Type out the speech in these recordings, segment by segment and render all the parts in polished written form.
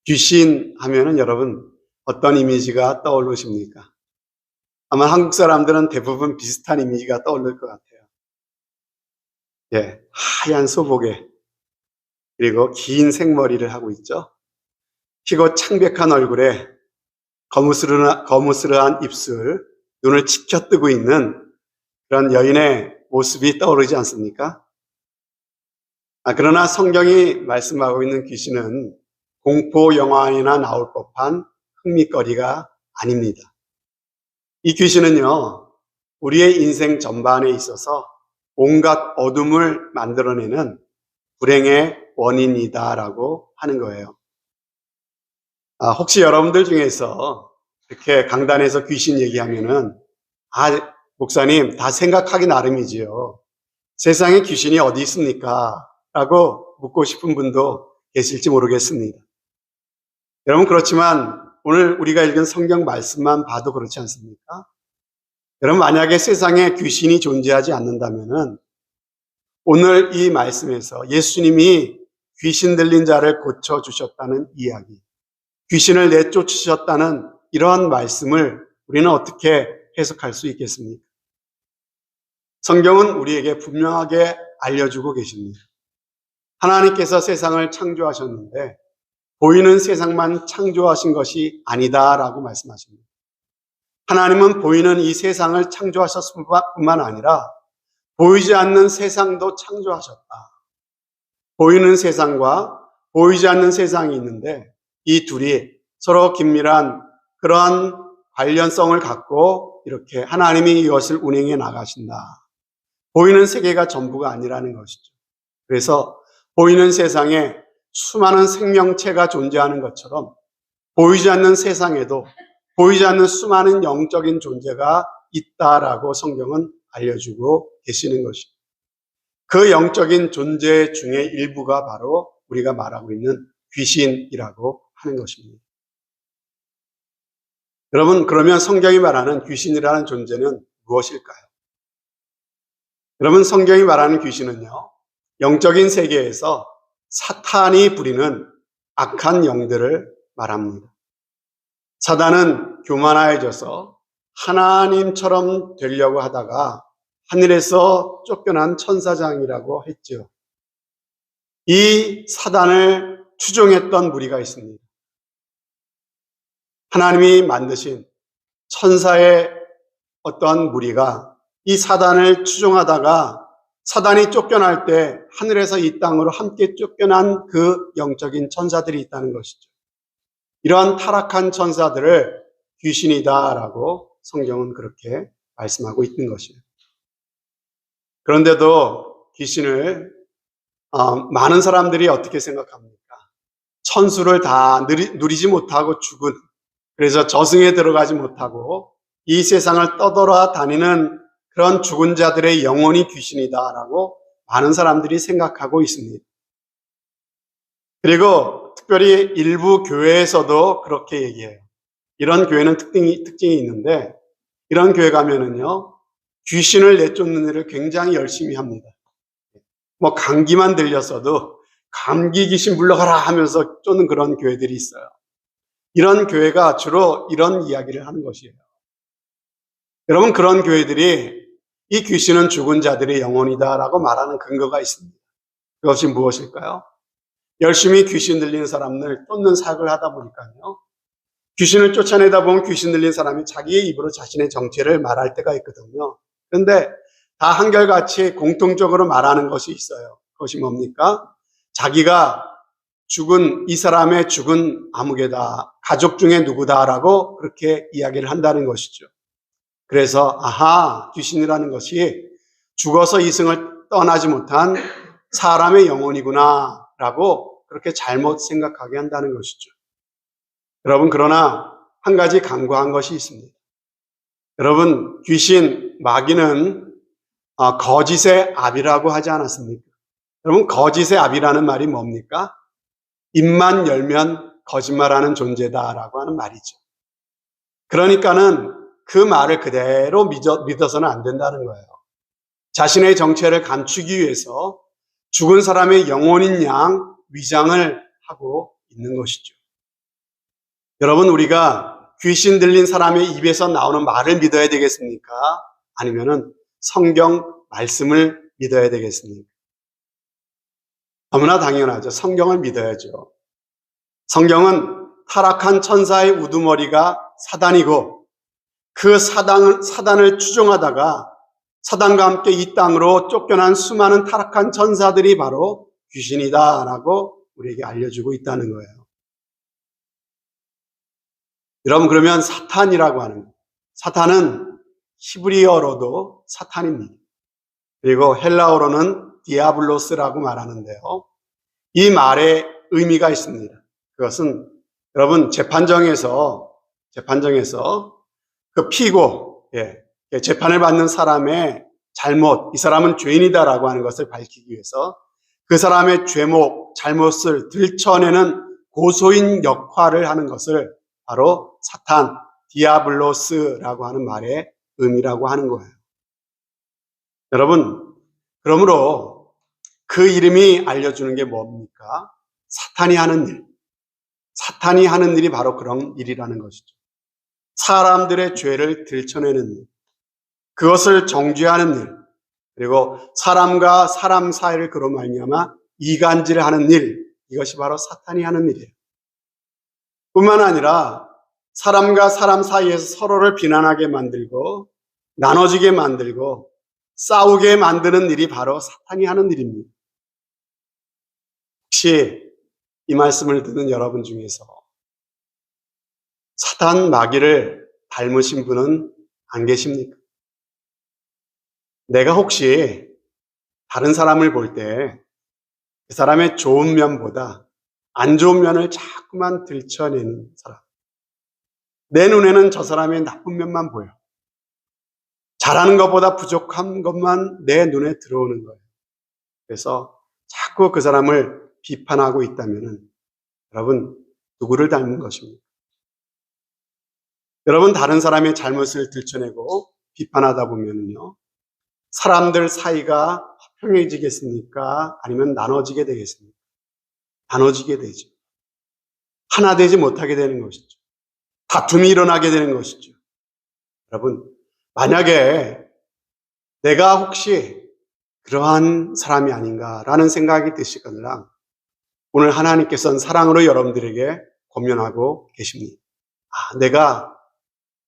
귀신 하면은 여러분 어떤 이미지가 떠오르십니까? 아마 한국 사람들은 대부분 비슷한 이미지가 떠오를 것 같아요. 예, 하얀 소복에 그리고 긴 생머리를 하고 있죠. 희고 창백한 얼굴에 거무스름한 입술, 눈을 치켜뜨고 있는 그런 여인의 모습이 떠오르지 않습니까? 그러나 성경이 말씀하고 있는 귀신은 공포 영화에나 나올 법한 흥미거리가 아닙니다. 이 귀신은요, 우리의 인생 전반에 있어서 온갖 어둠을 만들어내는 불행의 원인이다라고 하는 거예요. 혹시 여러분들 중에서 이렇게 강단에서 귀신 얘기하면은, 목사님, 다 생각하기 나름이지요. 세상에 귀신이 어디 있습니까? 라고 묻고 싶은 분도 계실지 모르겠습니다. 여러분, 그렇지만 오늘 우리가 읽은 성경 말씀만 봐도 그렇지 않습니까? 여러분, 만약에 세상에 귀신이 존재하지 않는다면은 오늘 이 말씀에서 예수님이 귀신 들린 자를 고쳐주셨다는 이야기, 귀신을 내쫓으셨다는 이러한 말씀을 우리는 어떻게 해석할 수 있겠습니까? 성경은 우리에게 분명하게 알려주고 계십니다. 하나님께서 세상을 창조하셨는데 보이는 세상만 창조하신 것이 아니다라고 말씀하십니다. 하나님은 보이는 이 세상을 창조하셨을 뿐만 아니라 보이지 않는 세상도 창조하셨다. 보이는 세상과 보이지 않는 세상이 있는데 이 둘이 서로 긴밀한 그러한 관련성을 갖고 이렇게 하나님이 이것을 운행해 나가신다. 보이는 세계가 전부가 아니라는 것이죠. 그래서 보이는 세상에 수많은 생명체가 존재하는 것처럼 보이지 않는 세상에도 보이지 않는 수많은 영적인 존재가 있다라고 성경은 알려주고 계시는 것입니다. 그 영적인 존재 중에 일부가 바로 우리가 말하고 있는 귀신이라고 하는 것입니다. 여러분, 그러면 성경이 말하는 귀신이라는 존재는 무엇일까요? 여러분, 성경이 말하는 귀신은요, 영적인 세계에서 사탄이 부리는 악한 영들을 말합니다. 사단은 교만해져서 하나님처럼 되려고 하다가 하늘에서 쫓겨난 천사장이라고 했죠. 이 사단을 추종했던 무리가 있습니다. 하나님이 만드신 천사의 어떤 무리가 이 사단을 추종하다가 사단이 쫓겨날 때 하늘에서 이 땅으로 함께 쫓겨난 그 영적인 천사들이 있다는 것이죠. 이러한 타락한 천사들을 귀신이다라고 성경은 그렇게 말씀하고 있는 것이에요. 그런데도 귀신을 많은 사람들이 어떻게 생각합니까? 천수를 다 누리지 못하고 죽은, 그래서 저승에 들어가지 못하고 이 세상을 떠돌아다니는 그런 죽은 자들의 영혼이 귀신이다라고 많은 사람들이 생각하고 있습니다. 그리고 특별히 일부 교회에서도 그렇게 얘기해요. 이런 교회는 특징이 있는데, 이런 교회 가면은요, 귀신을 내쫓는 일을 굉장히 열심히 합니다. 감기만 들렸어도 감기 귀신 물러가라 하면서 쫓는 그런 교회들이 있어요. 이런 교회가 주로 이런 이야기를 하는 것이에요. 여러분, 그런 교회들이 이 귀신은 죽은 자들의 영혼이다라고 말하는 근거가 있습니다. 그것이 무엇일까요? 열심히 귀신 들리는 사람을 쫓는 사역을 하다 보니까요, 귀신을 쫓아내다 보면 귀신 들린 사람이 자기의 입으로 자신의 정체를 말할 때가 있거든요. 그런데 다 한결같이 공통적으로 말하는 것이 있어요. 그것이 뭡니까? 자기가 죽은, 이 사람의 죽은 아무개다, 가족 중에 누구다라고 그렇게 이야기를 한다는 것이죠. 그래서 귀신이라는 것이 죽어서 이승을 떠나지 못한 사람의 영혼이구나 라고 그렇게 잘못 생각하게 한다는 것이죠. 여러분, 그러나 한 가지 간과한 것이 있습니다. 여러분, 귀신, 마귀는 거짓의 압이라고 하지 않았습니까? 여러분, 거짓의 압이라는 말이 뭡니까? 입만 열면 거짓말하는 존재다라고 하는 말이죠. 그러니까는 그 말을 그대로 믿어서는 안 된다는 거예요. 자신의 정체를 감추기 위해서 죽은 사람의 영혼인 양 위장을 하고 있는 것이죠. 여러분, 우리가 귀신 들린 사람의 입에서 나오는 말을 믿어야 되겠습니까? 아니면은 성경 말씀을 믿어야 되겠습니까? 너무나 당연하죠. 성경을 믿어야죠. 성경은 타락한 천사의 우두머리가 사단이고, 그 사단을 추종하다가 사단과 함께 이 땅으로 쫓겨난 수많은 타락한 천사들이 바로 귀신이다라고 우리에게 알려주고 있다는 거예요. 여러분, 그러면 사탄이라고 하는 거예요. 사탄은 히브리어로도 사탄입니다. 그리고 헬라어로는 디아블로스라고 말하는데요. 이 말에 의미가 있습니다. 그것은 여러분 재판정에서 그 피고, 재판을 받는 사람의 잘못, 이 사람은 죄인이다라고 하는 것을 밝히기 위해서 그 사람의 죄목, 잘못을 들춰내는 고소인 역할을 하는 것을 바로 사탄, 디아블로스라고 하는 말의 의미라고 하는 거예요. 여러분, 그러므로 그 이름이 알려주는 게 뭡니까? 사탄이 하는 일. 사탄이 하는 일이 바로 그런 일이라는 것이죠. 사람들의 죄를 들춰내는 일, 그것을 정죄하는 일, 그리고 사람과 사람 사이를 그로 말미암아 이간질하는 일, 이것이 바로 사탄이 하는 일이에요. 뿐만 아니라 사람과 사람 사이에서 서로를 비난하게 만들고 나눠지게 만들고 싸우게 만드는 일이 바로 사탄이 하는 일입니다. 혹시 이 말씀을 듣는 여러분 중에서 사탄 마귀를 닮으신 분은 안 계십니까? 내가 혹시 다른 사람을 볼 때 그 사람의 좋은 면보다 안 좋은 면을 자꾸만 들춰내는 사람. 내 눈에는 저 사람의 나쁜 면만 보여. 잘하는 것보다 부족한 것만 내 눈에 들어오는 거예요. 그래서 자꾸 그 사람을 비판하고 있다면 여러분, 누구를 닮은 것입니까? 여러분, 다른 사람의 잘못을 들춰내고 비판하다 보면요, 사람들 사이가 화평해지겠습니까? 아니면 나눠지게 되겠습니까? 나눠지게 되죠. 하나 되지 못하게 되는 것이죠. 다툼이 일어나게 되는 것이죠. 여러분, 만약에 내가 혹시 그러한 사람이 아닌가라는 생각이 드시거나 오늘 하나님께서는 사랑으로 여러분들에게 권면하고 계십니다. 내가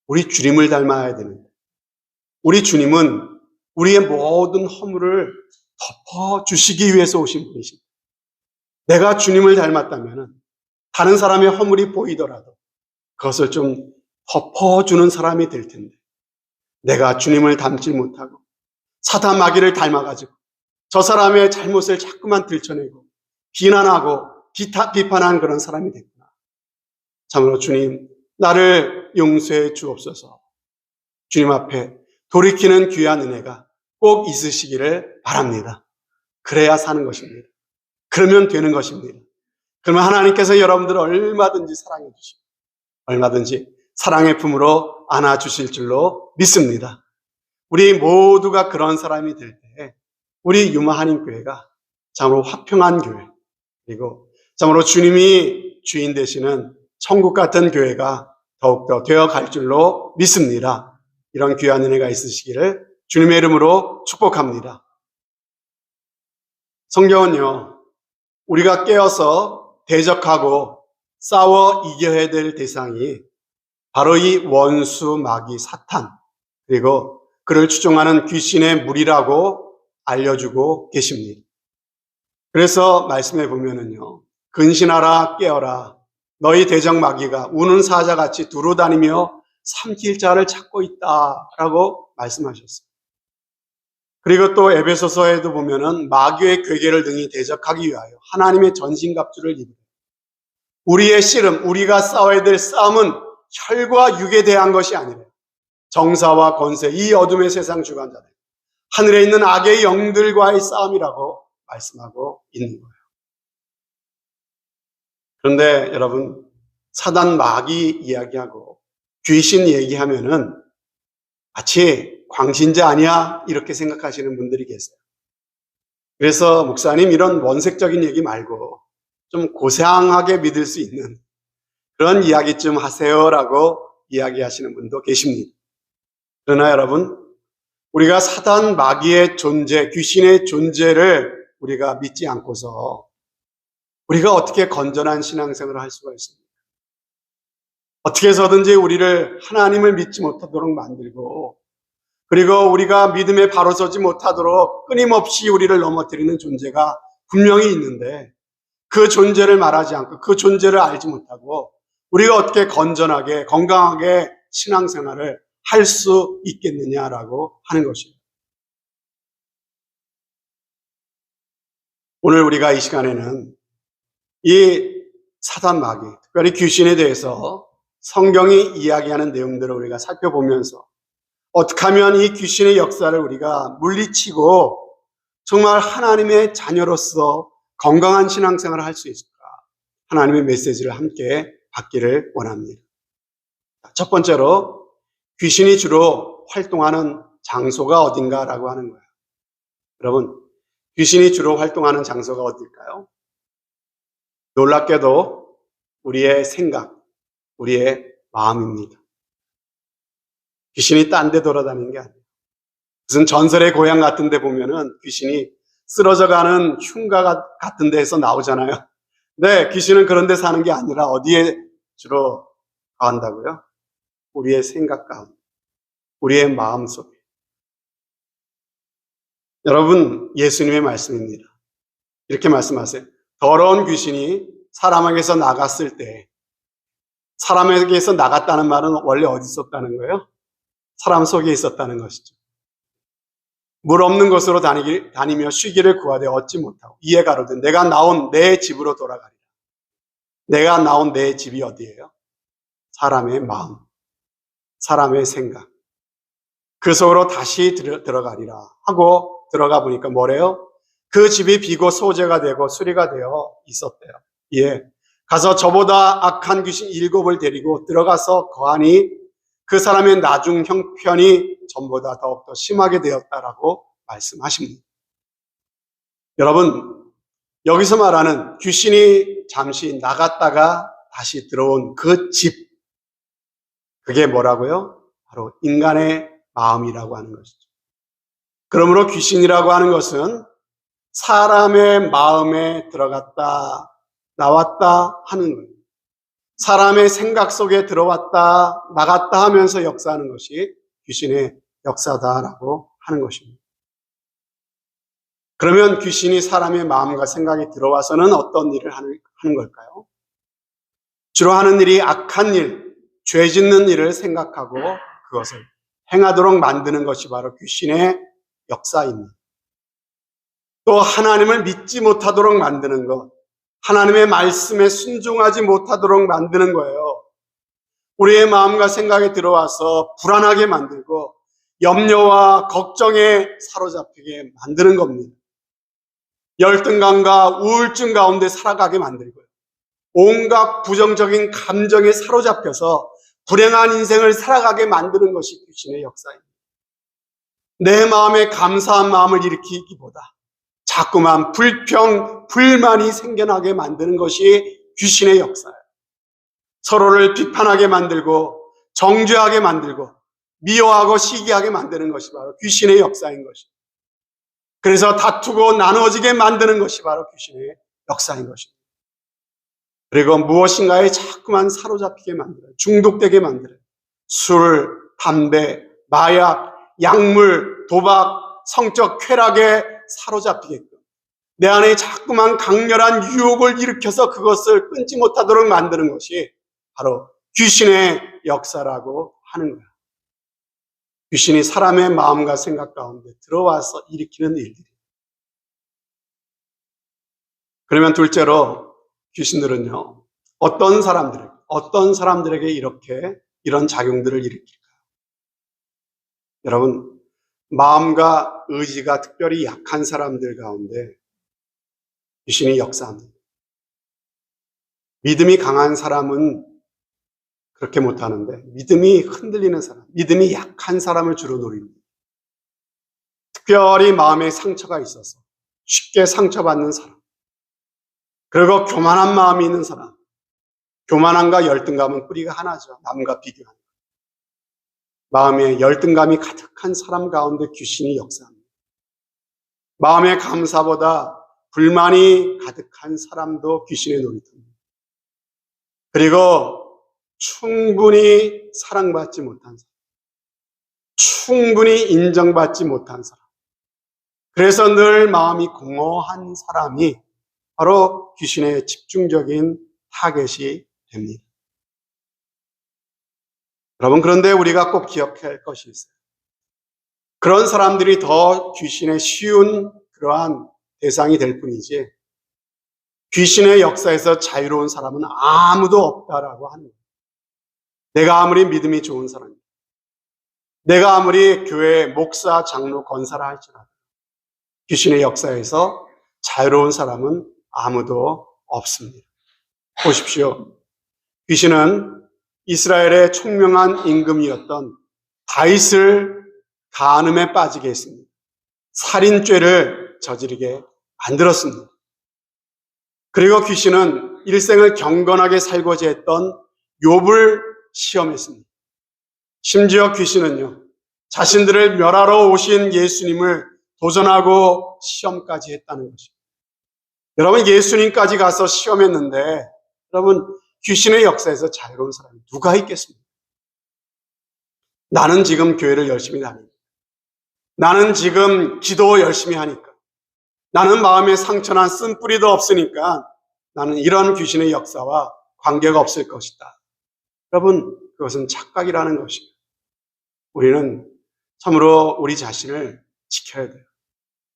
우리 주님을 닮아야 되는데, 우리 주님은 우리의 모든 허물을 덮어주시기 위해서 오신 분이십니다. 내가 주님을 닮았다면 다른 사람의 허물이 보이더라도 그것을 좀 덮어주는 사람이 될 텐데, 내가 주님을 닮지 못하고 사탄 마귀를 닮아가지고 저 사람의 잘못을 자꾸만 들춰내고 비난하고 비판하는 그런 사람이 됐구나. 참으로 주님, 나를 용서해 주옵소서. 주님 앞에 돌이키는 귀한 은혜가 꼭 있으시기를 바랍니다. 그래야 사는 것입니다. 그러면 되는 것입니다. 그러면 하나님께서 여러분들을 얼마든지 사랑해 주시고 얼마든지 사랑의 품으로 안아주실 줄로 믿습니다. 우리 모두가 그런 사람이 될 때 우리 유마 한인교회가 참으로 화평한 교회, 그리고 참으로 주님이 주인 되시는 천국 같은 교회가 더욱더 되어갈 줄로 믿습니다. 이런 귀한 은혜가 있으시기를 주님의 이름으로 축복합니다. 성경은요, 우리가 깨어서 대적하고 싸워 이겨야 될 대상이 바로 이 원수 마귀 사탄, 그리고 그를 추종하는 귀신의 무리라고 알려주고 계십니다. 그래서 말씀해 보면은요, 근신하라 깨어라, 너희 대적 마귀가 우는 사자같이 두루다니며 삼킬 자를 찾고 있다라고 말씀하셨어요. 그리고 또 에베소서에도 보면은 마귀의 괴계를 등이 대적하기 위하여 하나님의 전신갑주를 입으라. 우리의 씨름, 우리가 싸워야 될 싸움은 혈과 육에 대한 것이 아니라 정사와 권세, 이 어둠의 세상 주관자들, 하늘에 있는 악의 영들과의 싸움이라고 말씀하고 있는 거예요. 그런데 여러분, 사단 마귀 이야기하고 귀신 얘기하면은 마치 광신자 아니야? 이렇게 생각하시는 분들이 계세요. 그래서 목사님, 이런 원색적인 얘기 말고 좀 고상하게 믿을 수 있는 그런 이야기 좀 하세요라고 이야기하시는 분도 계십니다. 그러나 여러분, 우리가 사단 마귀의 존재, 귀신의 존재를 우리가 믿지 않고서 우리가 어떻게 건전한 신앙생활을 할 수가 있습니까? 어떻게 해서든지 우리를 하나님을 믿지 못하도록 만들고, 그리고 우리가 믿음에 바로 서지 못하도록 끊임없이 우리를 넘어뜨리는 존재가 분명히 있는데, 그 존재를 말하지 않고 그 존재를 알지 못하고 우리가 어떻게 건전하게 건강하게 신앙생활을 할 수 있겠느냐라고 하는 것입니다. 오늘 우리가 이 시간에는 이 사단 마귀, 특별히 귀신에 대해서 성경이 이야기하는 내용들을 우리가 살펴보면서 어떻게 하면 이 귀신의 역사를 우리가 물리치고 정말 하나님의 자녀로서 건강한 신앙생활을 할 수 있을까? 하나님의 메시지를 함께 받기를 원합니다. 첫 번째로 귀신이 주로 활동하는 장소가 어딘가라고 하는 거예요. 여러분, 귀신이 주로 활동하는 장소가 어딜까요? 놀랍게도 우리의 생각, 우리의 마음입니다. 귀신이 딴 데 돌아다니는 게 아니에요. 무슨 전설의 고향 같은 데 보면은 귀신이 쓰러져가는 흉가 같은 데에서 나오잖아요. 네, 귀신은 그런 데 사는 게 아니라 어디에 주로 간다고요? 우리의 생각 가운데, 우리의 마음 속에. 여러분, 예수님의 말씀입니다. 이렇게 말씀하세요. 더러운 귀신이 사람에게서 나갔을 때, 사람에게서 나갔다는 말은 원래 어디 있었다는 거예요? 사람 속에 있었다는 것이죠. 물 없는 곳으로 다니며 쉬기를 구하되 얻지 못하고 이에 가로되 내가 나온 내 집으로 돌아가리라. 내가 나온 내 집이 어디예요? 사람의 마음, 사람의 생각. 그 속으로 다시 들어가리라 하고 들어가 보니까 뭐래요? 그 집이 비고 소재가 되고 수리가 되어 있었대요. 예. 가서 저보다 악한 귀신 7을 데리고 들어가서 거하니 그 사람의 나중 형편이 전보다 더욱더 심하게 되었다라고 말씀하십니다. 여러분, 여기서 말하는 귀신이 잠시 나갔다가 다시 들어온 그 집, 그게 뭐라고요? 바로 인간의 마음이라고 하는 것이죠. 그러므로 귀신이라고 하는 것은 사람의 마음에 들어갔다 나왔다 하는 거예요. 사람의 생각 속에 들어왔다 나갔다 하면서 역사하는 것이 귀신의 역사다라고 하는 것입니다. 그러면 귀신이 사람의 마음과 생각이 들어와서는 어떤 일을 하는 걸까요? 주로 하는 일이 악한 일, 죄 짓는 일을 생각하고 그것을 행하도록 만드는 것이 바로 귀신의 역사입니다. 또 하나님을 믿지 못하도록 만드는 것, 하나님의 말씀에 순종하지 못하도록 만드는 거예요. 우리의 마음과 생각에 들어와서 불안하게 만들고 염려와 걱정에 사로잡히게 만드는 겁니다. 열등감과 우울증 가운데 살아가게 만들고요. 온갖 부정적인 감정에 사로잡혀서 불행한 인생을 살아가게 만드는 것이 귀신의 역사입니다. 내 마음에 감사한 마음을 일으키기보다 자꾸만 불평, 불만이 생겨나게 만드는 것이 귀신의 역사예요. 서로를 비판하게 만들고 정죄하게 만들고 미워하고 시기하게 만드는 것이 바로 귀신의 역사인 것입니다. 그래서 다투고 나누어지게 만드는 것이 바로 귀신의 역사인 것입니다. 그리고 무엇인가에 자꾸만 사로잡히게 만들어요. 중독되게 만들어요. 술, 담배, 마약, 약물, 도박, 성적 쾌락에 사로잡히게끔 내 안에 자꾸만 강렬한 유혹을 일으켜서 그것을 끊지 못하도록 만드는 것이 바로 귀신의 역사라고 하는 거예요. 귀신이 사람의 마음과 생각 가운데 들어와서 일으키는 일들이. 그러면 둘째로 귀신들은요, 어떤 사람들에게 이런 작용들을 일으킬까요? 여러분, 마음과 의지가 특별히 약한 사람들 가운데 귀신이 역사합니다. 믿음이 강한 사람은 그렇게 못하는데 믿음이 흔들리는 사람, 믿음이 약한 사람을 주로 노립니다. 특별히 마음에 상처가 있어서 쉽게 상처받는 사람, 그리고 교만한 마음이 있는 사람, 교만함과 열등감은 뿌리가 하나죠. 남과 비교하는. 마음에 열등감이 가득한 사람 가운데 귀신이 역사합니다. 마음의 감사보다 불만이 가득한 사람도 귀신의 놀이터입니다. 그리고 충분히 사랑받지 못한 사람, 충분히 인정받지 못한 사람, 그래서 늘 마음이 공허한 사람이 바로 귀신의 집중적인 타겟이 됩니다. 여러분, 그런데 우리가 꼭 기억해야 할 것이 있어요. 그런 사람들이 더 귀신의 쉬운 그러한 대상이 될 뿐이지 귀신의 역사에서 자유로운 사람은 아무도 없다라고 하는 거예요. 내가 아무리 믿음이 좋은 사람이다, 내가 아무리 교회 목사, 장로, 권사라 할지라도 귀신의 역사에서 자유로운 사람은 아무도 없습니다. 보십시오. 귀신은 이스라엘의 총명한 임금이었던 다윗을 간음에 빠지게 했습니다. 살인죄를 저지르게 만들었습니다. 그리고 귀신은 일생을 경건하게 살고자 했던 욥을 시험했습니다. 심지어 귀신은요, 자신들을 멸하러 오신 예수님을 도전하고 시험까지 했다는 것입니다. 여러분, 예수님까지 가서 시험했는데 여러분, 귀신의 역사에서 자유로운 사람이 누가 있겠습니까? 나는 지금 교회를 열심히 다닙니다. 나는 지금 기도 열심히 하니까, 나는 마음에 상처난 쓴뿌리도 없으니까 나는 이런 귀신의 역사와 관계가 없을 것이다. 여러분, 그것은 착각이라는 것입니다. 우리는 참으로 우리 자신을 지켜야 돼요.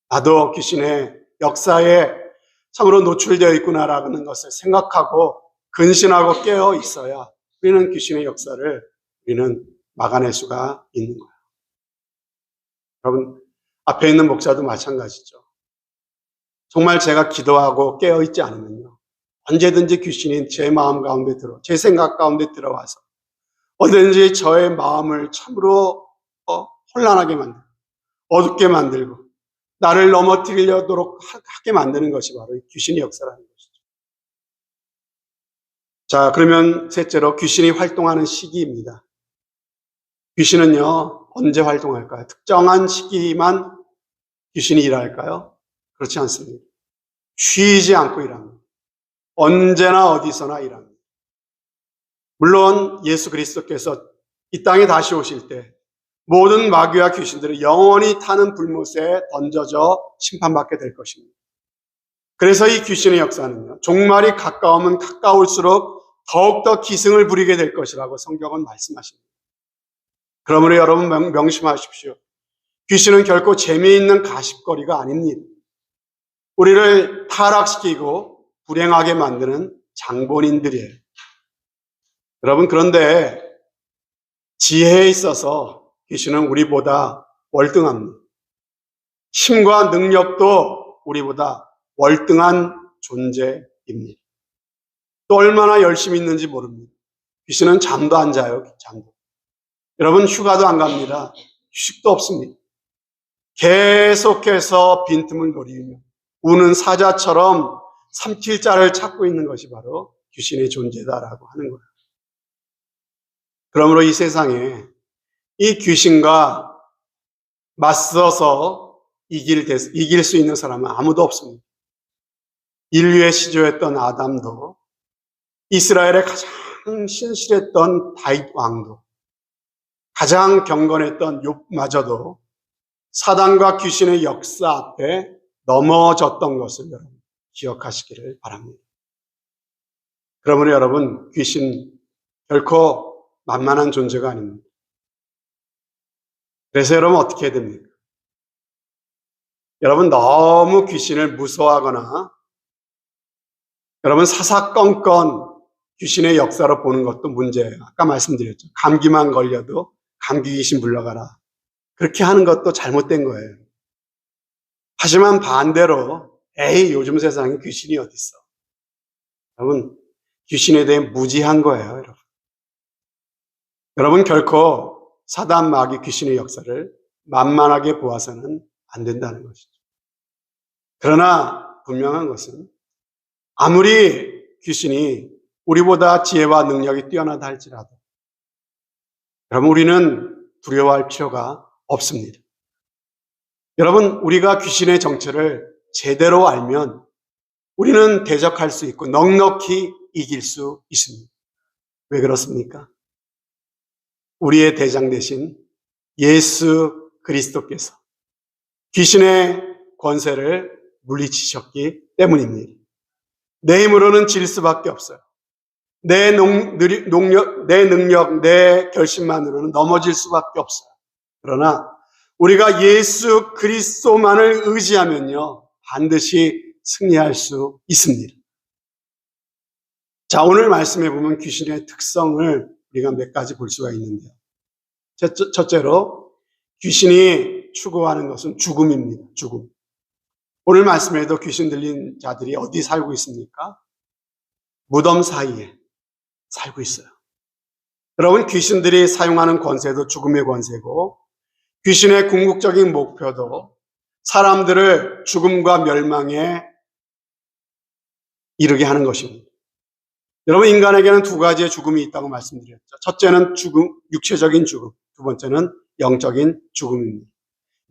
나도 귀신의 역사에 참으로 노출되어 있구나라는 것을 생각하고 근신하고 깨어 있어야 우리는 귀신의 역사를 우리는 막아낼 수가 있는 거예요. 여러분, 앞에 있는 목사도 마찬가지죠. 정말 제가 기도하고 깨어 있지 않으면요, 언제든지 귀신이 제 마음 가운데 제 생각 가운데 들어와서 언제든지 저의 마음을 참으로 혼란하게 만들고 어둡게 만들고 나를 넘어뜨리려도록 하게 만드는 것이 바로 귀신의 역사라는 것이죠. 자, 그러면 셋째로 귀신이 활동하는 시기입니다. 귀신은요, 언제 활동할까요? 특정한 시기만 귀신이 일할까요? 그렇지 않습니다. 쉬지 않고 일합니다. 언제나 어디서나 일합니다. 물론 예수 그리스도께서 이 땅에 다시 오실 때 모든 마귀와 귀신들이 영원히 타는 불못에 던져져 심판받게 될 것입니다. 그래서 이 귀신의 역사는요, 종말이 가까우면 가까울수록 더욱더 기승을 부리게 될 것이라고 성경은 말씀하십니다. 그러므로 여러분 명심하십시오. 귀신은 결코 재미있는 가십거리가 아닙니다. 우리를 타락시키고 불행하게 만드는 장본인들이에요. 여러분, 그런데 지혜에 있어서 귀신은 우리보다 월등합니다. 힘과 능력도 우리보다 월등한 존재입니다. 또 얼마나 열심히 있는지 모릅니다. 귀신은 잠도 안 자요. 잠도. 여러분, 휴가도 안 갑니다. 휴식도 없습니다. 계속해서 빈틈을 노리며 우는 사자처럼 삼킬 자를 찾고 있는 것이 바로 귀신의 존재다라고 하는 거예요. 그러므로 이 세상에 이 귀신과 맞서서 이길 수 있는 사람은 아무도 없습니다. 인류의 시조였던 아담도, 이스라엘의 가장 신실했던 다윗 왕도, 가장 경건했던 욥마저도 사단과 귀신의 역사 앞에 넘어졌던 것을 여러분 기억하시기를 바랍니다. 그러므로 여러분, 귀신 결코 만만한 존재가 아닙니다. 그래서 여러분 어떻게 해야 됩니까? 여러분 너무 귀신을 무서워하거나 여러분 사사건건 귀신의 역사로 보는 것도 문제예요. 아까 말씀드렸죠. 감기만 걸려도 감기 귀신 불러가라. 그렇게 하는 것도 잘못된 거예요. 하지만 반대로 에이, 요즘 세상에 귀신이 어디 있어. 여러분, 귀신에 대해 무지한 거예요. 여러분 결코 사단, 마귀, 귀신의 역사를 만만하게 보아서는 안 된다는 것이죠. 그러나 분명한 것은 아무리 귀신이 우리보다 지혜와 능력이 뛰어나다 할지라도 여러분 우리는 두려워할 필요가 없습니다. 여러분 우리가 귀신의 정체를 제대로 알면 우리는 대적할 수 있고 넉넉히 이길 수 있습니다. 왜 그렇습니까? 우리의 대장 대신 예수 그리스도께서 귀신의 권세를 물리치셨기 때문입니다. 내 힘으로는 질 수밖에 없어요. 내 능력, 내 결심만으로는 넘어질 수밖에 없어요. 그러나 우리가 예수 그리스도만을 의지하면요, 반드시 승리할 수 있습니다. 자, 오늘 말씀해 보면 귀신의 특성을 우리가 몇 가지 볼 수가 있는데요. 첫째로 귀신이 추구하는 것은 죽음입니다. 죽음. 오늘 말씀에도 귀신 들린 자들이 어디 살고 있습니까? 무덤 사이에 살고 있어요. 여러분, 귀신들이 사용하는 권세도 죽음의 권세고 귀신의 궁극적인 목표도 사람들을 죽음과 멸망에 이르게 하는 것입니다. 여러분, 인간에게는 두 가지의 죽음이 있다고 말씀드렸죠. 첫째는 죽음, 육체적인 죽음. 두 번째는 영적인 죽음입니다.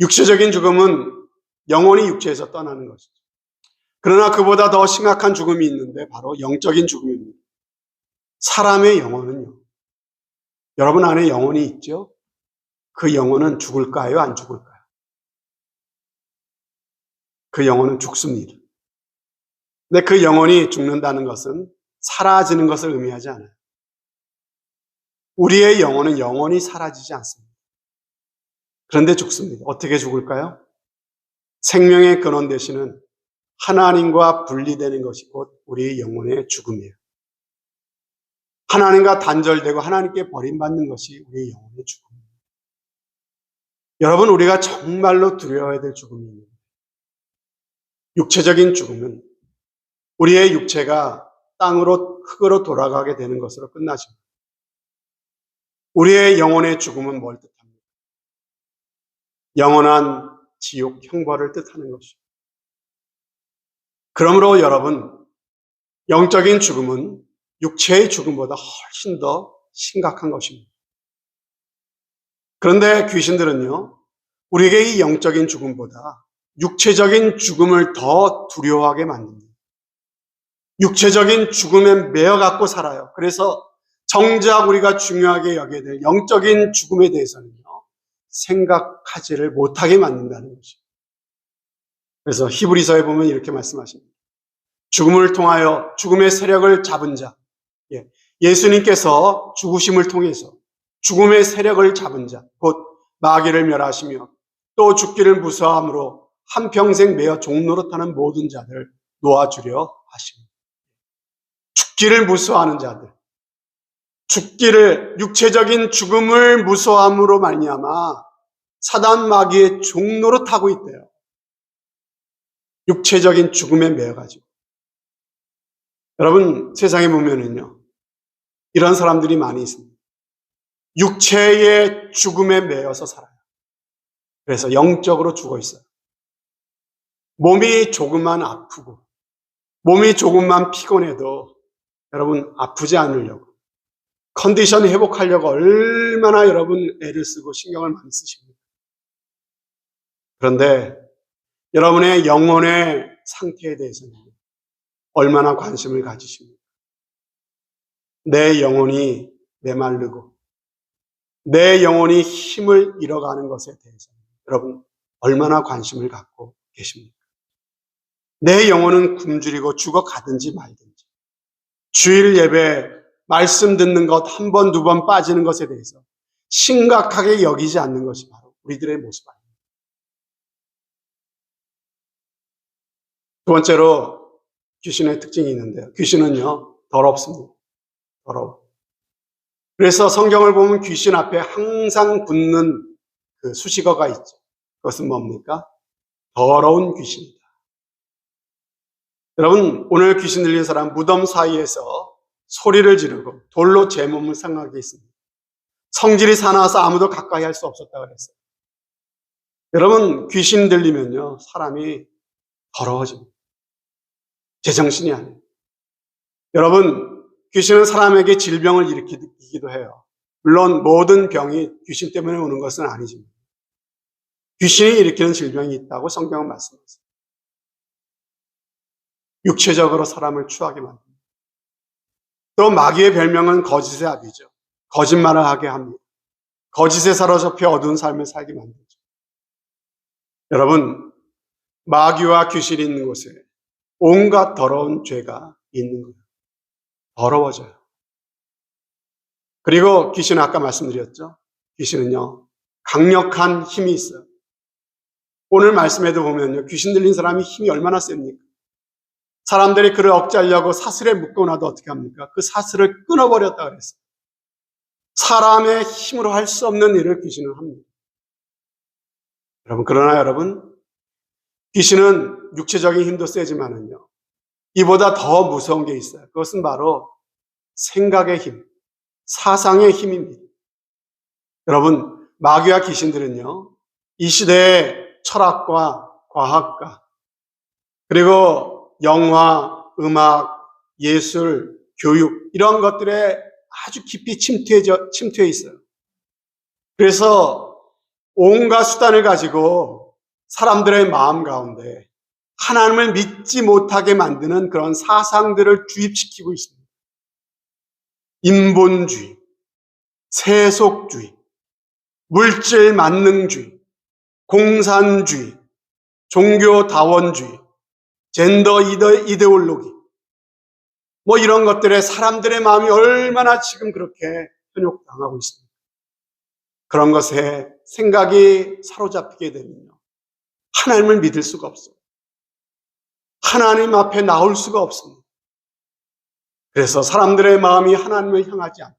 육체적인 죽음은 영혼이 육체에서 떠나는 것이죠. 그러나 그보다 더 심각한 죽음이 있는데 바로 영적인 죽음입니다. 사람의 영혼은요, 여러분 안에 영혼이 있죠? 그 영혼은 죽을까요? 안 죽을까요? 그 영혼은 죽습니다. 근데 그 영혼이 죽는다는 것은 사라지는 것을 의미하지 않아요. 우리의 영혼은 영원히 사라지지 않습니다. 그런데 죽습니다. 어떻게 죽을까요? 생명의 근원 되시는 하나님과 분리되는 것이 곧 우리의 영혼의 죽음이에요. 하나님과 단절되고 하나님께 버림받는 것이 우리의 영혼의 죽음입니다. 여러분, 우리가 정말로 두려워해야 될 죽음입니다. 육체적인 죽음은 우리의 육체가 땅으로, 흙으로 돌아가게 되는 것으로 끝나십니다. 우리의 영혼의 죽음은 뭘 뜻합니까? 영원한 지옥 형벌을 뜻하는 것입니다. 그러므로 여러분, 영적인 죽음은 육체의 죽음보다 훨씬 더 심각한 것입니다. 그런데 귀신들은요, 우리에게 이 영적인 죽음보다 육체적인 죽음을 더 두려워하게 만듭니다. 육체적인 죽음에 매여 갖고 살아요. 그래서 정작 우리가 중요하게 여겨야 될 영적인 죽음에 대해서는요, 생각하지를 못하게 만든다는 것이죠. 그래서 히브리서에 보면 이렇게 말씀하십니다. 죽음을 통하여 죽음의 세력을 잡은 자, 예수님께서 죽으심을 통해서 죽음의 세력을 잡은 자, 곧 마귀를 멸하시며 또 죽기를 무서워함으로 한평생 매어 종노릇하는 모든 자들을 놓아주려 하십니다. 죽기를 무서워하는 자들, 죽기를, 육체적인 죽음을 무서워함으로 말미암아 사단 마귀의 종노릇하고 있대요. 육체적인 죽음에 매여가지고. 여러분, 세상에 보면은요, 이런 사람들이 많이 있습니다. 육체의 죽음에 매여서 살아요. 그래서 영적으로 죽어 있어요. 몸이 조금만 아프고, 몸이 조금만 피곤해도 여러분 아프지 않으려고, 컨디션 회복하려고 얼마나 여러분 애를 쓰고 신경을 많이 쓰십니까? 그런데 여러분의 영혼의 상태에 대해서는 얼마나 관심을 가지십니까? 내 영혼이 메마르고 내 영혼이 힘을 잃어가는 것에 대해서 여러분 얼마나 관심을 갖고 계십니까? 내 영혼은 굶주리고 죽어가든지 말든지 주일 예배 말씀 듣는 것 한 번, 두 번 빠지는 것에 대해서 심각하게 여기지 않는 것이 바로 우리들의 모습 아닙니까? 두 번째로 귀신의 특징이 있는데요. 귀신은요, 더럽습니다. 더러워. 그래서 성경을 보면 귀신 앞에 항상 붙는 그 수식어가 있죠. 그것은 뭡니까? 더러운 귀신이다. 여러분, 오늘 귀신 들린 사람 무덤 사이에서 소리를 지르고 돌로 제 몸을 상하게 했습니다. 성질이 사나워서 아무도 가까이 할 수 없었다고 그랬어요. 여러분, 귀신 들리면요, 사람이 더러워집니다. 제정신이 아니에요. 여러분, 귀신은 사람에게 질병을 일으키기도 해요. 물론 모든 병이 귀신 때문에 오는 것은 아니지만 귀신이 일으키는 질병이 있다고 성경은 말씀하세요. 육체적으로 사람을 추하게 만듭니다. 또 마귀의 별명은 거짓의 아비죠. 거짓말을 하게 합니다. 거짓에 사로잡혀 어두운 삶을 살게 만들죠. 여러분, 마귀와 귀신이 있는 곳에 온갖 더러운 죄가 있는 거예요. 더러워져요. 그리고 귀신은 아까 말씀드렸죠. 귀신은요, 강력한 힘이 있어요. 오늘 말씀에도 보면요, 귀신 들린 사람이 힘이 얼마나 셉니까? 사람들이 그를 억제하려고 사슬에 묶어놔도 어떻게 합니까? 그 사슬을 끊어버렸다 그랬어요. 사람의 힘으로 할 수 없는 일을 귀신은 합니다. 그러나 여러분, 귀신은 육체적인 힘도 세지만은요, 이보다 더 무서운 게 있어요. 그것은 바로 생각의 힘, 사상의 힘입니다. 여러분, 마귀와 귀신들은요, 이 시대의 철학과 과학과 그리고 영화, 음악, 예술, 교육 이런 것들에 아주 깊이 침투해 있어요. 그래서 온갖 수단을 가지고 사람들의 마음 가운데 하나님을 믿지 못하게 만드는 그런 사상들을 주입시키고 있습니다. 인본주의, 세속주의, 물질 만능주의, 공산주의, 종교다원주의, 젠더 이데올로기, 뭐 이런 것들에 사람들의 마음이 얼마나 지금 그렇게 현혹당하고 있습니다. 그런 것에 생각이 사로잡히게 되면요, 하나님을 믿을 수가 없어요. 하나님 앞에 나올 수가 없습니다. 그래서 사람들의 마음이 하나님을 향하지 않고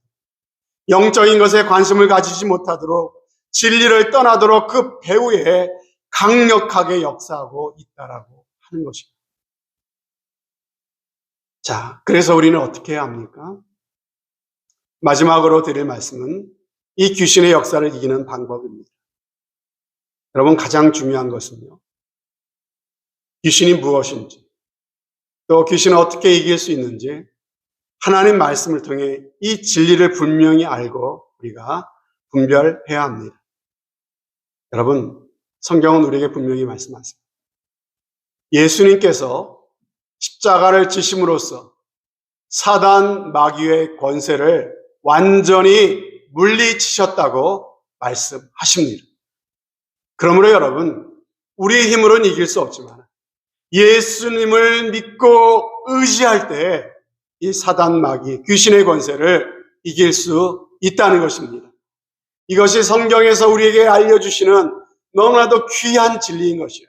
영적인 것에 관심을 가지지 못하도록 진리를 떠나도록 그 배후에 강력하게 역사하고 있다라고 하는 것입니다. 자, 그래서 우리는 어떻게 해야 합니까? 마지막으로 드릴 말씀은 이 귀신의 역사를 이기는 방법입니다. 여러분, 가장 중요한 것은요, 귀신이 무엇인지, 또 귀신을 어떻게 이길 수 있는지 하나님 말씀을 통해 이 진리를 분명히 알고 우리가 분별해야 합니다. 여러분, 성경은 우리에게 분명히 말씀하세요. 예수님께서 십자가를 지심으로써 사단 마귀의 권세를 완전히 물리치셨다고 말씀하십니다. 그러므로 여러분, 우리의 힘으로는 이길 수 없지만 예수님을 믿고 의지할 때 이 사단 마귀, 귀신의 권세를 이길 수 있다는 것입니다. 이것이 성경에서 우리에게 알려주시는 너무나도 귀한 진리인 것이에요.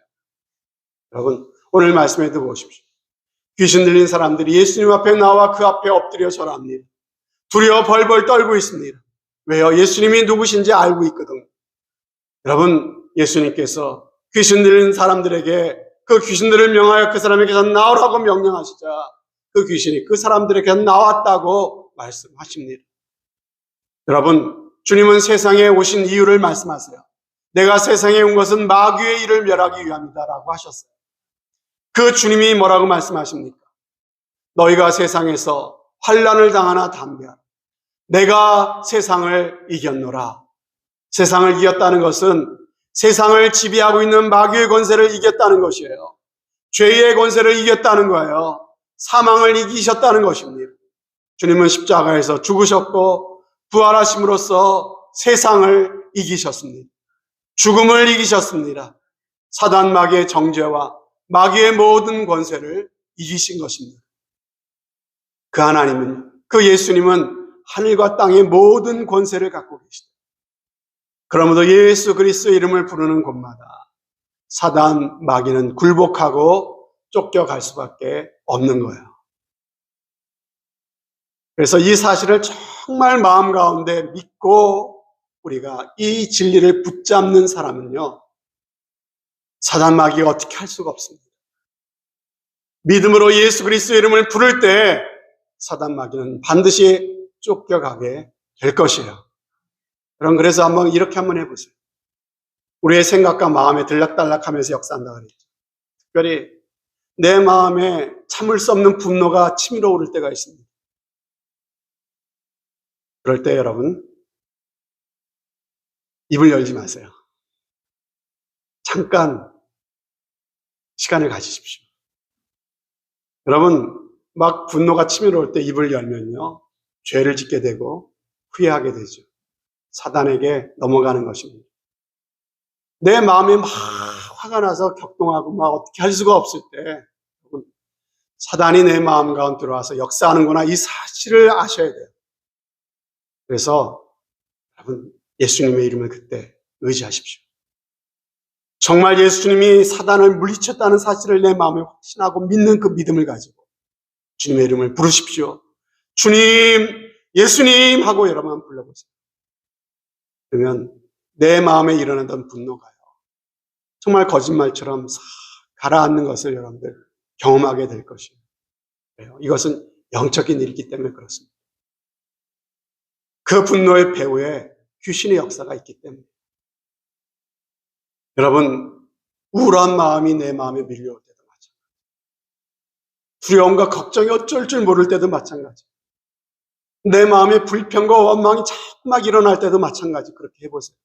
여러분, 오늘 말씀에도 보십시오. 귀신 들린 사람들이 예수님 앞에 나와 그 앞에 엎드려 절합니다. 두려워 벌벌 떨고 있습니다. 왜요? 예수님이 누구신지 알고 있거든요. 여러분, 예수님께서 귀신 들린 사람들에게 그 귀신들을 명하여 그 사람에게서 나오라고 명령하시자 그 귀신이 그 사람들에게 나왔다고 말씀하십니다. 여러분, 주님은 세상에 오신 이유를 말씀하세요. 내가 세상에 온 것은 마귀의 일을 멸하기 위함이다라고 하셨어요. 그 주님이 뭐라고 말씀하십니까? 너희가 세상에서 환난을 당하나 담대하라. 내가 세상을 이겼노라. 세상을 이겼다는 것은 세상을 지배하고 있는 마귀의 권세를 이겼다는 것이에요. 죄의 권세를 이겼다는 거예요. 사망을 이기셨다는 것입니다. 주님은 십자가에서 죽으셨고 부활하심으로써 세상을 이기셨습니다. 죽음을 이기셨습니다. 사단 마귀의 정죄와 마귀의 모든 권세를 이기신 것입니다. 그 하나님은, 그 예수님은 하늘과 땅의 모든 권세를 갖고 계시다. 그러므로 예수 그리스도의 이름을 부르는 곳마다 사단 마귀는 굴복하고 쫓겨갈 수밖에 없는 거예요. 그래서 이 사실을 정말 마음 가운데 믿고 우리가 이 진리를 붙잡는 사람은요, 사단 마귀가 어떻게 할 수가 없습니다. 믿음으로 예수 그리스도의 이름을 부를 때 사단 마귀는 반드시 쫓겨가게 될 것이에요. 그래서 이렇게 한번 해보세요. 우리의 생각과 마음에 들락달락하면서 역사한다 그랬죠. 특별히 내 마음에 참을 수 없는 분노가 치밀어 오를 때가 있습니다. 그럴 때 여러분, 입을 열지 마세요. 잠깐 시간을 가지십시오. 여러분, 막 분노가 치밀어올 때 입을 열면요, 죄를 짓게 되고 후회하게 되죠. 사단에게 넘어가는 것입니다. 내 마음이 막 화가 나서 격동하고 막 어떻게 할 수가 없을 때 사단이 내 마음 가운데 들어와서 역사하는구나, 이 사실을 아셔야 돼요. 그래서 여러분, 예수님의 이름을 그때 의지하십시오. 정말 예수님이 사단을 물리쳤다는 사실을 내 마음에 확신하고 믿는 그 믿음을 가지고 주님의 이름을 부르십시오. 주님, 예수님 하고 여러분 한번 불러보세요. 그러면 내 마음에 일어나던 분노가요, 정말 거짓말처럼 싹 가라앉는 것을 여러분들 경험하게 될 것이에요. 이것은 영적인 일이기 때문에 그렇습니다. 그 분노의 배후에 귀신의 역사가 있기 때문에. 여러분, 우울한 마음이 내 마음에 밀려올 때도 마찬가지. 두려움과 걱정이 어쩔 줄 모를 때도 마찬가지. 내 마음에 불평과 원망이 자꾸 막 일어날 때도 마찬가지. 그렇게 해보세요.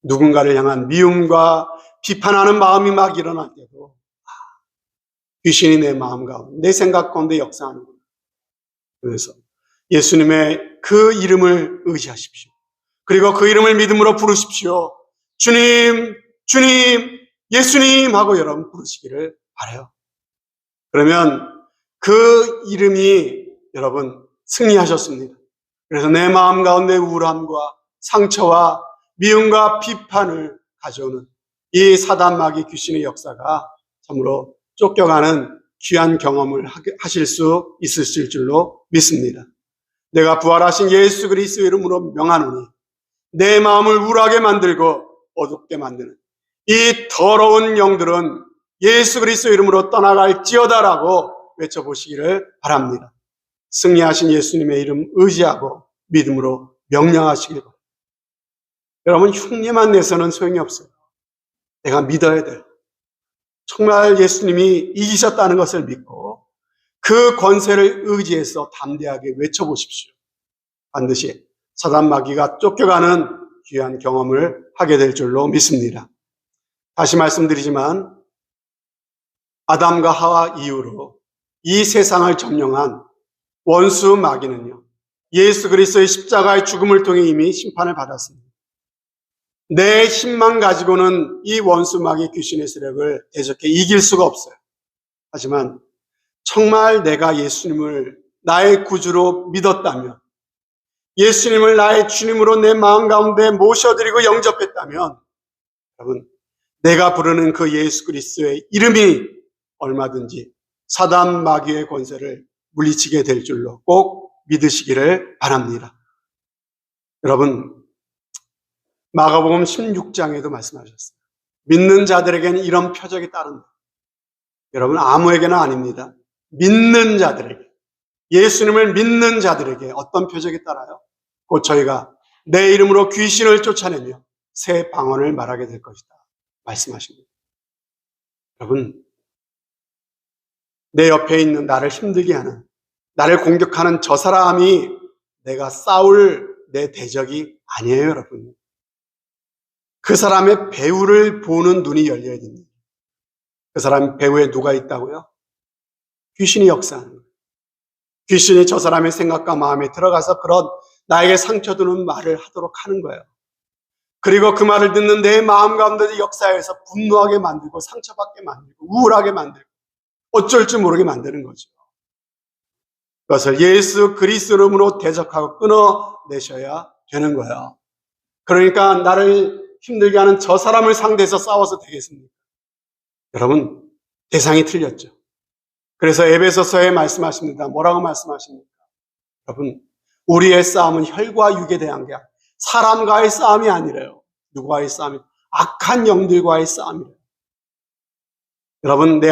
누군가를 향한 미움과 비판하는 마음이 막 일어날 때도 귀신이 내 마음 가운데, 내 생각 가운데 역사하는구나. 그래서 예수님의 그 이름을 의지하십시오. 그리고 그 이름을 믿음으로 부르십시오. 주님, 주님, 예수님 하고 여러분 부르시기를 바라요. 그러면 그 이름이 여러분 승리하셨습니다. 그래서 내 마음 가운데 우울함과 상처와 미움과 비판을 가져오는 이 사단마귀 귀신의 역사가 참으로 쫓겨가는 귀한 경험을 하실 수 있으실 줄로 믿습니다. 내가 부활하신 예수 그리스도의 이름으로 명하노니 내 마음을 우울하게 만들고 어둡게 만드는 이 더러운 영들은 예수 그리스도의 이름으로 떠나갈지어다라고 외쳐보시기를 바랍니다. 승리하신 예수님의 이름 의지하고 믿음으로 명령하시길 바랍니다. 여러분, 흉내만 내서는 소용이 없어요. 내가 믿어야 돼요. 정말 예수님이 이기셨다는 것을 믿고 그 권세를 의지해서 담대하게 외쳐보십시오. 반드시 사단마귀가 쫓겨가는 귀한 경험을 하게 될 줄로 믿습니다. 다시 말씀드리지만 아담과 하와 이후로 이 세상을 점령한 원수 마귀는요, 예수 그리스도의 십자가의 죽음을 통해 이미 심판을 받았습니다. 내 힘만 가지고는 이 원수 마귀 귀신의 세력을 대적해 이길 수가 없어요. 하지만 정말 내가 예수님을 나의 구주로 믿었다면, 예수님을 나의 주님으로 내 마음 가운데 모셔드리고 영접했다면, 여러분, 내가 부르는 그 예수 그리스도의 이름이 얼마든지 사단 마귀의 권세를 물리치게 될 줄로 꼭 믿으시기를 바랍니다. 여러분, 마가복음 16장에도 말씀하셨어요. 믿는 자들에게는 이런 표적이 따른다. 여러분, 아무에게는 아닙니다. 믿는 자들에게, 예수님을 믿는 자들에게 어떤 표적이 따라요? 곧 저희가 내 이름으로 귀신을 쫓아내며 새 방언을 말하게 될 것이다 말씀하십니다. 여러분, 내 옆에 있는 나를 힘들게 하는, 나를 공격하는 저 사람이 내가 싸울 내 대적이 아니에요, 여러분. 그 사람의 배후를 보는 눈이 열려야 됩니다. 그 사람 배후에 누가 있다고요? 귀신이 역사하는 거예요. 귀신이 저 사람의 생각과 마음에 들어가서 그런 나에게 상처 주는 말을 하도록 하는 거예요. 그리고 그 말을 듣는 내 마음 가운데 역사에서 분노하게 만들고 상처받게 만들고 우울하게 만들고 어쩔 줄 모르게 만드는 거죠. 그것을 예수 그리스도 이름으로 대적하고 끊어내셔야 되는 거예요. 그러니까 나를 힘들게 하는 저 사람을 상대해서 싸워서 되겠습니까? 여러분, 대상이 틀렸죠. 그래서 에베소서에 말씀하십니다. 뭐라고 말씀하십니까? 여러분, 우리의 싸움은 혈과 육에 대한 게 사람과의 싸움이 아니래요. 누구와의 싸움이? 악한 영들과의 싸움이래요. 여러분, 내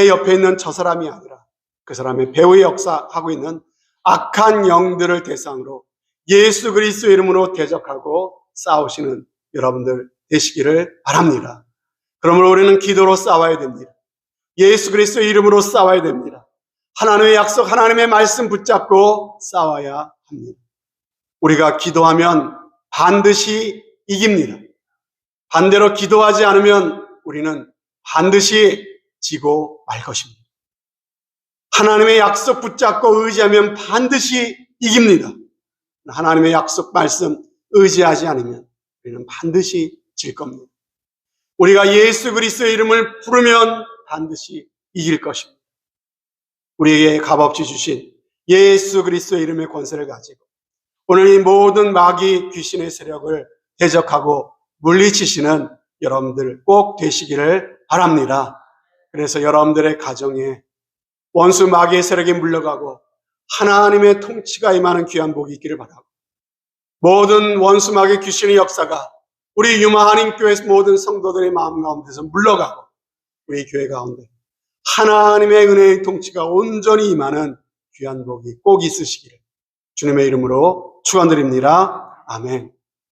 옆에 있는 저 사람이 아니라 그 사람의 배후에 역사하고 있는 악한 영들을 대상으로 예수 그리스도 이름으로 대적하고 싸우시는 여러분들 되시기를 바랍니다. 그러므로 우리는 기도로 싸워야 됩니다. 예수 그리스도의 이름으로 싸워야 됩니다. 하나님의 약속, 하나님의 말씀 붙잡고 싸워야 합니다. 우리가 기도하면 반드시 이깁니다. 반대로 기도하지 않으면 우리는 반드시 지고 말 것입니다. 하나님의 약속 붙잡고 의지하면 반드시 이깁니다. 하나님의 약속 말씀 의지하지 않으면 우리는 반드시 질 겁니다. 우리가 예수 그리스도의 이름을 부르면 반드시 이길 것입니다. 우리에게 값없이 주신 예수 그리스도의 이름의 권세를 가지고 오늘 이 모든 마귀 귀신의 세력을 대적하고 물리치시는 여러분들 꼭 되시기를 바랍니다. 그래서 여러분들의 가정에 원수 마귀의 세력이 물러가고 하나님의 통치가 임하는 귀한 복이 있기를 바라고, 모든 원수 마귀 귀신의 역사가 우리 유마 한인교회 모든 성도들의 마음 가운데서 물러가고 우리 교회 가운데 하나님의 은혜의 통치가 온전히 임하는 귀한 복이 꼭 있으시기를 주님의 이름으로 축원드립니다. 아멘.